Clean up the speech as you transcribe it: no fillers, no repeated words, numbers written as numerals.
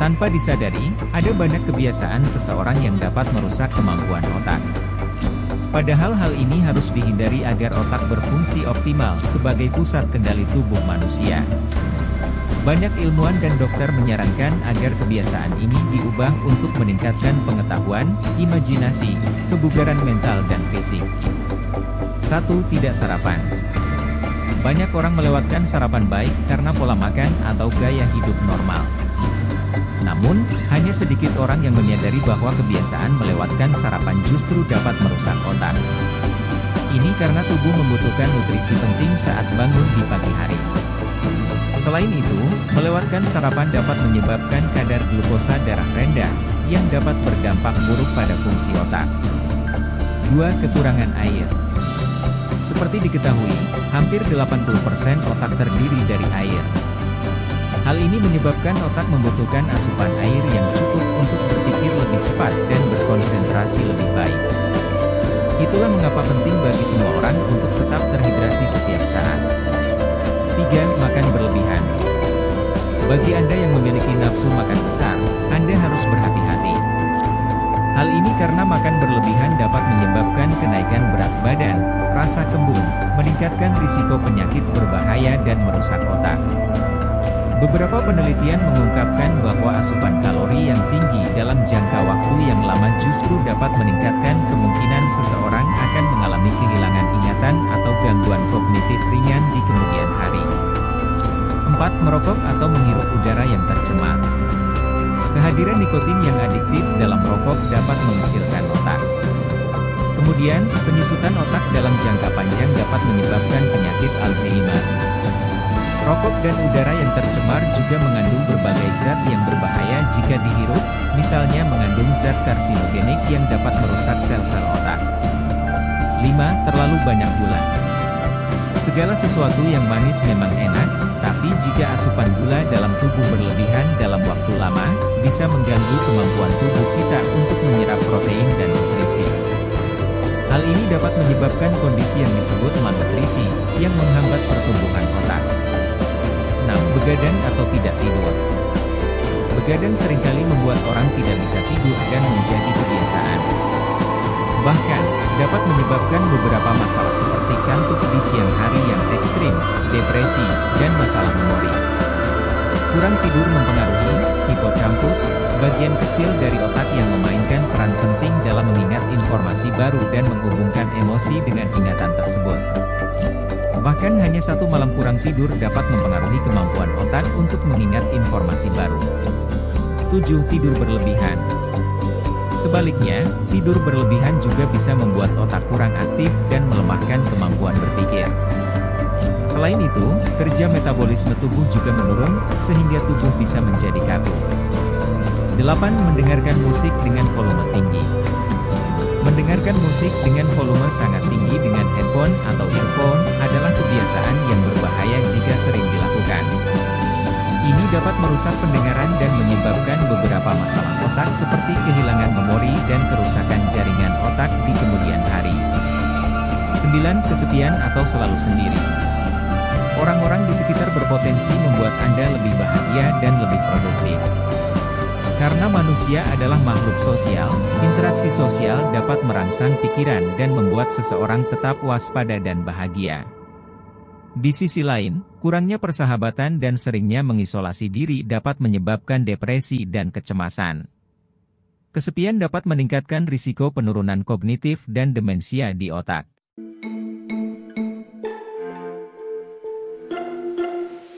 Tanpa disadari, ada banyak kebiasaan seseorang yang dapat merusak kemampuan otak. Padahal hal ini harus dihindari agar otak berfungsi optimal sebagai pusat kendali tubuh manusia. Banyak ilmuwan dan dokter menyarankan agar kebiasaan ini diubah untuk meningkatkan pengetahuan, imajinasi, kebugaran mental dan fisik. 1. Tidak sarapan. Banyak orang melewatkan sarapan baik karena pola makan atau gaya hidup normal. Namun, hanya sedikit orang yang menyadari bahwa kebiasaan melewatkan sarapan justru dapat merusak otak. Ini karena tubuh membutuhkan nutrisi penting saat bangun di pagi hari. Selain itu, melewatkan sarapan dapat menyebabkan kadar glukosa darah rendah, yang dapat berdampak buruk pada fungsi otak. 2. Kekurangan air. Seperti diketahui, hampir 80% otak terdiri dari air. Hal ini menyebabkan otak membutuhkan asupan air yang cukup untuk berpikir lebih cepat dan berkonsentrasi lebih baik. Itulah mengapa penting bagi semua orang untuk tetap terhidrasi setiap saat. 3. Makan berlebihan. Bagi Anda yang memiliki nafsu makan besar, Anda harus berhati-hati. Hal ini karena makan berlebihan dapat menyebabkan kenaikan berat badan, rasa kembung, meningkatkan risiko penyakit berbahaya dan merusak otak. Beberapa penelitian mengungkapkan bahwa asupan kalori yang tinggi dalam jangka waktu yang lama justru dapat meningkatkan kemungkinan seseorang akan mengalami kehilangan ingatan atau gangguan kognitif ringan di kemudian hari. 4. Merokok atau menghirup udara yang tercemar. Kehadiran nikotin yang adiktif dalam rokok dapat mengecilkan otak. Kemudian, penyusutan otak dalam jangka panjang dapat menyebabkan penyakit Alzheimer. Rokok dan udara yang tercemar juga mengandung berbagai zat yang berbahaya jika dihirup, misalnya mengandung zat karsinogenik yang dapat merusak sel-sel otak. 5. Terlalu banyak gula. Segala sesuatu yang manis memang enak, tapi jika asupan gula dalam tubuh berlebihan dalam waktu lama, bisa mengganggu kemampuan tubuh kita untuk menyerap protein dan nutrisi. Hal ini dapat menyebabkan kondisi yang disebut malnutrisi, yang menghambat pertumbuhan otak. 6. Begadang atau tidak tidur. Begadang seringkali membuat orang tidak bisa tidur dan menjadi kebiasaan. Bahkan, dapat menyebabkan beberapa masalah seperti kantuk di siang hari yang ekstrim, depresi, dan masalah memori. Kurang tidur mempengaruhi hipocampus, bagian kecil dari otak yang memainkan peran penting dalam mengingat informasi baru dan menghubungkan emosi dengan ingatan tersebut. Bahkan hanya satu malam kurang tidur dapat mempengaruhi kemampuan otak untuk mengingat informasi baru. 7. Tidur berlebihan. Sebaliknya, tidur berlebihan juga bisa membuat otak kurang aktif dan melemahkan kemampuan berpikir. Selain itu, kerja metabolisme tubuh juga menurun, sehingga tubuh bisa menjadi kaku. 8. Mendengarkan musik dengan volume tinggi. Mendengarkan musik dengan volume sangat tinggi dengan headphone atau earphone adalah kebiasaan yang berbahaya jika sering dilakukan. Ini dapat merusak pendengaran dan menyebabkan beberapa masalah otak seperti kehilangan memori dan kerusakan jaringan otak di kemudian hari. 9. Kesepian atau selalu sendiri. Orang-orang di sekitar berpotensi membuat Anda lebih bahagia dan lebih produktif. Karena manusia adalah makhluk sosial, interaksi sosial dapat merangsang pikiran dan membuat seseorang tetap waspada dan bahagia. Di sisi lain, kurangnya persahabatan dan seringnya mengisolasi diri dapat menyebabkan depresi dan kecemasan. Kesepian dapat meningkatkan risiko penurunan kognitif dan demensia di otak.